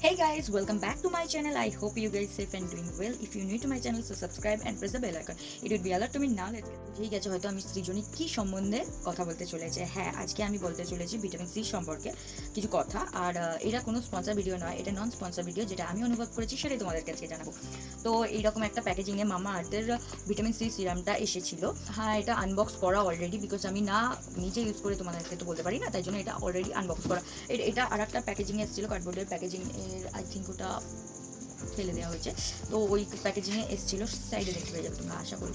Hey guys, welcome back to my channel. I hope you guys safe and doing well. If you're new to my channel, so subscribe and press the bell icon. It would be a lot to me now. Let's get বুঝেই গেছে হয়তো আমি সৃজনী কি সম্বন্ধে কথা বলতে চলেছে। হ্যাঁ, আজকে আমি বলতে চলেছি ভিটামিন সি সম্পর্কে কিছু কথা। আর এটা কোনো স্পন্সর ভিডিও নয়, এটা নন স্পন্সর ভিডিও। যেটা আমি অনুভব করেছি সেটাই তোমাদের কাছে জানাবো। তো এইরকম একটা প্যাকেজিংয়ে মামা আর্থের ভিটামিন সি সিরামটা এসেছিল। হ্যাঁ, এটা আনবক্স করা অলরেডি, বিকজ আমি না নিজে ইউজ করে তোমাদেরকে তো বলতে পারি না, তাই জন্য এটা অলরেডি আনবক্স করা। এটা আর একটা প্যাকেজিংয়ে এসেছিলো, কার্ডবোর্ডের প্যাকেজিং এর। আই থিঙ্ক ওটা ফেলে দেওয়া হয়েছে। তো ওই প্যাকেজিংয়ে এসেছিলো, সাইডে দেখতে পেয়ে যাবে তোমরা, আশা করি।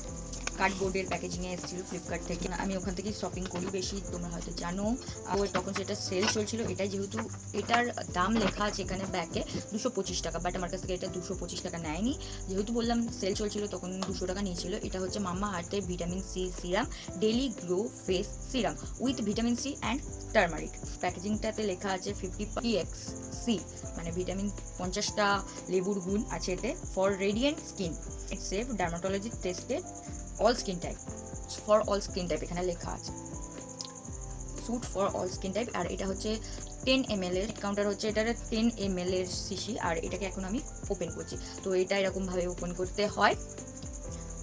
কার্ডবোর্ডের প্যাকেজিংয়ে এসেছিলো ফ্লিপকার্ট থেকে। আমি ওখান থেকেই শপিং করি বেশি, তোমরা হয়তো জানো। আর তখন সেটা সেল চলছিল। এটাই যেহেতু এটার দাম লেখা আছে এখানে ব্যাকে 225 টাকা, বাট আমার কাছ থেকে এটা 225 টাকা নেয়নি। যেহেতু বললাম সেল চলছিল, তখন 200 টাকা নিয়েছিল। এটা হচ্ছে মামা আর্থের vitamin C serum, daily glow face serum with vitamin C and turmeric. প্যাকেজিংটাতে লেখা আছে 50PXC, মানে ভিটামিন 50টা লেবুর গুণ আছে এতে। For radiant skin, it's safe, dermatology tested, all skin type, for all skin type এখানে লেখা আছে, suit for all skin type. আর এটা হচ্ছে 10 ml এর কাউন্টার, হচ্ছে এটার 10 ml এর শিশি। আর এটাকে এখন আমি ওপেন করছি। তো এটা এরকমভাবে ওপেন করতে হয়,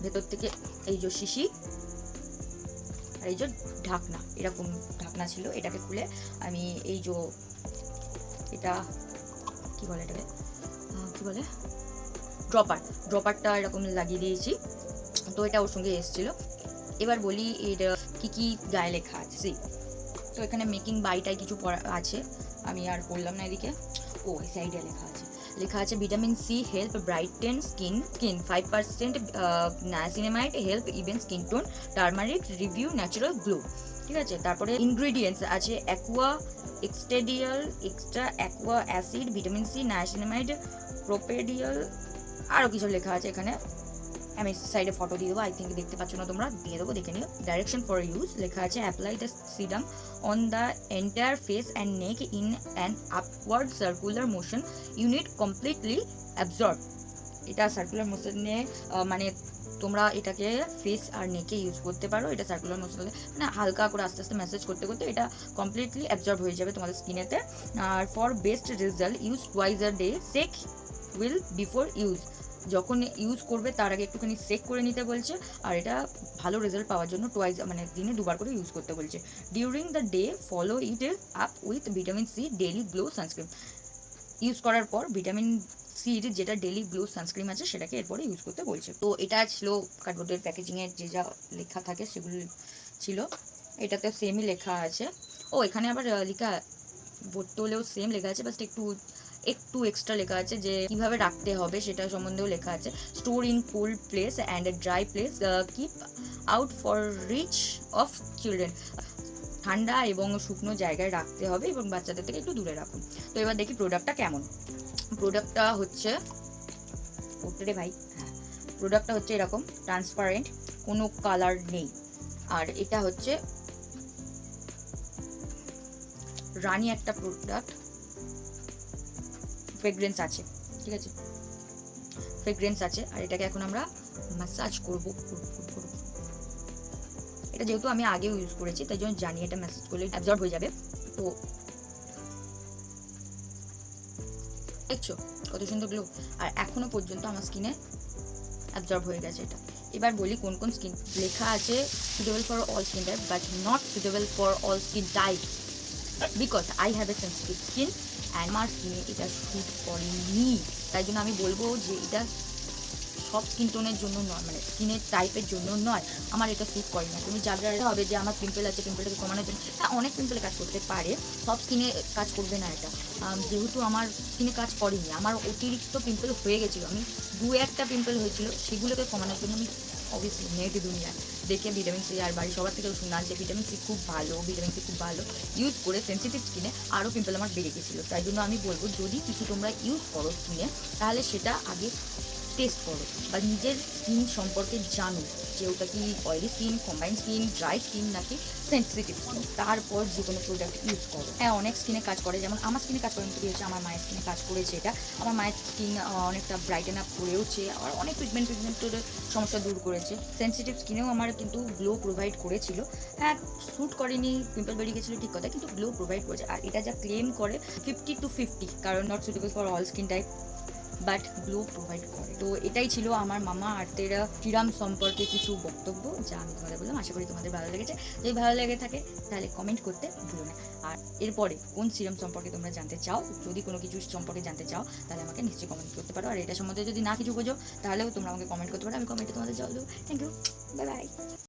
ভেতর থেকে এই যে শিশি আর এই যে ঢাকনা, এরকম ঢাকনা ছিল। এটাকে খুলে আমি এই যে এটা কি বলে, এটাকে কি বলে, ড্রপারটা এরকম লাগিয়ে দিয়েছি। তো এটা ওর সঙ্গে এসেছিলো। এবার বলি এর কি কি গায়ে লেখা আছে। তো এখানে মেকিং বাইটাই কিছু আছে, আমি আর পড়লাম না এদিকে। ও এই সাইডে লেখা আছে vitamin C help brighten skin 5% niacinamide help even skin tone, turmeric review natural glow. ঠিক আছে, তারপরে ইনগ্রিডিয়েন্টস আছে aqua extra aqua acid, vitamin C, niacinamide, propanediol, আরও কিছু লেখা আছে এখানে। আমি সাইডে ফটো দিয়ে দেবো, আই থিঙ্ক দেখতে পাচ্ছ না তোমরা, দিয়ে দেবো, দেখে নিও। ডাইরেকশন ফর ইউজ লেখা আছে apply the serum on the entire face and neck in an upward circular motion, unit completely absorb. এটা সার্কুলার মোশনে মানে তোমরা এটাকে ফেস আর নেকে ইউজ করতে পারো। এটা সার্কুলার মোশনে মানে হালকা করে আস্তে আস্তে ম্যাসেজ করতে করতে এটা কমপ্লিটলি অ্যাবজর্ব হয়ে যাবে তোমাদের স্কিনেতে। আর for best result use twice a day, shake well before use. যখন ইউজ করবে তার আগে একটুখানি চেক করে নিতে বলছে। আর এটা ভালো রেজাল্ট পাওয়ার জন্য টুয়াইস মানে দিনে দুবার করে ইউজ করতে বলছে। During the day follow it up with vitamin C daily glow sunscreen. Use করার পর ভিটামিন সির যেটা ডেইলি গ্লো সানস্ক্রিন আছে সেটাকে এরপরে ইউজ করতে বলছে। তো এটা ছিল কার্ডবোর্ডের প্যাকেজিংয়ের যে যা লেখা থাকে সেগুলো ছিল। এটাতে সেমই লেখা আছে। ও এখানে আবার লেখা বোতলেও সেম লেখা আছে, বাট একটু এক্সট্রা লেখা আছে যে কিভাবে রাখতে হবে সেটা সম্বন্ধেও লেখা আছে। Store in cold place and dry place, keep out for reach of children. ঠান্ডা এবং শুকনো জায়গায় রাখতে হবে এবং বাচ্চাদের থেকে একটু দূরে রাখুন। তো এবার দেখি প্রোডাক্টটা কেমন। প্রোডাক্টটা হচ্ছে ভাই, হ্যাঁ, প্রোডাক্টটা হচ্ছে এরকম ট্রান্সপারেন্ট, কোনো কালার নেই। আর এটা হচ্ছে রানি একটা প্রোডাক্ট, ফ্রেগ্রেন্স আছে, ঠিক আছে, ফ্রেগ্রেন্স আছে। আর এটাকে এখন আমরা ম্যাসাজ করব। এটা যেহেতু আমি আগেও ইউজ করেছি তাই জন্য জানি এটা ম্যাসাজ করলে অ্যাবজর্ব হয়ে যাবে। তো দেখছো কত সুন্দর গ্লো, আর এখনো পর্যন্ত আমার স্কিনে অ্যাবজর্ব হয়ে গেছে এটা। এবার বলি কোন কোন স্কিন লেখা আছে। Suitable for all skin type but not suitable for all skin type, because I have a sensitive skin and আমার স্কিনে এটা শ্যুট করেনি। তাই জন্য আমি বলবো যে এটা সব স্কিন টোনের জন্য নয়, মানে স্কিনের টাইপের জন্য নয়। আমার এটা শ্যুট করে না। তুমি জানতে হবে যে আমার পিম্পল আছে, পিম্পলটাকে কমানোর জন্য, হ্যাঁ অনেক পিম্পলে কাজ করতে পারে, সব স্কিনে কাজ করবে না এটা। যেহেতু আমার স্কিনে কাজ করেনি, আমার অতিরিক্ত পিম্পল হয়ে গেছিলো, আমি 2-1টা পিম্পল হয়েছিল, সেগুলোকে কমানোর জন্য আমি অবভিয়াসলি নেট দুনিয়ায় দেখে ভিটামিন সি, আর বাড়ির সবার থেকে শুনলাম যে ভিটামিন সি খুব ভালো, ভিটামিন সি খুব ভালো ইউজ করে সেন্সিটিভ স্কিনে আরও পিম্পল আমার বেড়ে গেছিলো। তাই জন্য আমি বলবো যদি কিছু তোমরা ইউজ করো স্কিনে, তাহলে সেটা আগে টেস্ট করো বা নিজের স্কিন সম্পর্কে জানো যে ওটা কি oily skin, combine skin, dry skin নাকি সেন্সিটিভ স্কিন, তারপর যে কোনো প্রোডাক্ট ইউজ করো। হ্যাঁ, অনেক স্কিনে কাজ করে, যেমন আমার স্কিনে কাজ করে কি হয়েছে, আমার মায়ের স্কিনে কাজ করেছে এটা। আমার মায়ের স্কিন অনেকটা ব্রাইটেন আপ করেওছে, আর অনেক পিগমেন্টের সমস্যা দূর করেছে। সেন্সিটিভ স্কিনেও আমার কিন্তু গ্লো প্রোভাইড করেছিল। হ্যাঁ, শ্যুট করেনি, পিম্পল বেরিয়ে গেছিলো ঠিক কথা, কিন্তু গ্লো প্রোভাইড করেছে। আর এটা যা ক্লেম করে 50-50, কারণ not suitable for all skin type, but glow provide করে। তো এটাই ছিল আমার মামা আর্থের সিরাম সম্পর্কে কিছু বক্তব্য, যা আমি তোমাদের বললাম। আশা করি তোমাদের ভালো লেগেছে। যদি ভালো লেগে থাকে তাহলে কমেন্ট করতে ভুলো না। আর এরপরে কোন সিরাম সম্পর্কে তোমরা জানতে চাও, যদি কোনো কিছু সম্পর্কে জানতে চাও, তাহলে আমাকে নিশ্চয়ই কমেন্ট করতে পারো। আর এটা সম্বন্ধে যদি না কিছু বোঝো, তাহলেও তোমরা আমাকে কমেন্ট করতে পারো, আমি কমেন্টে তোমাদের জবাব দেবো। Thank you, bye by.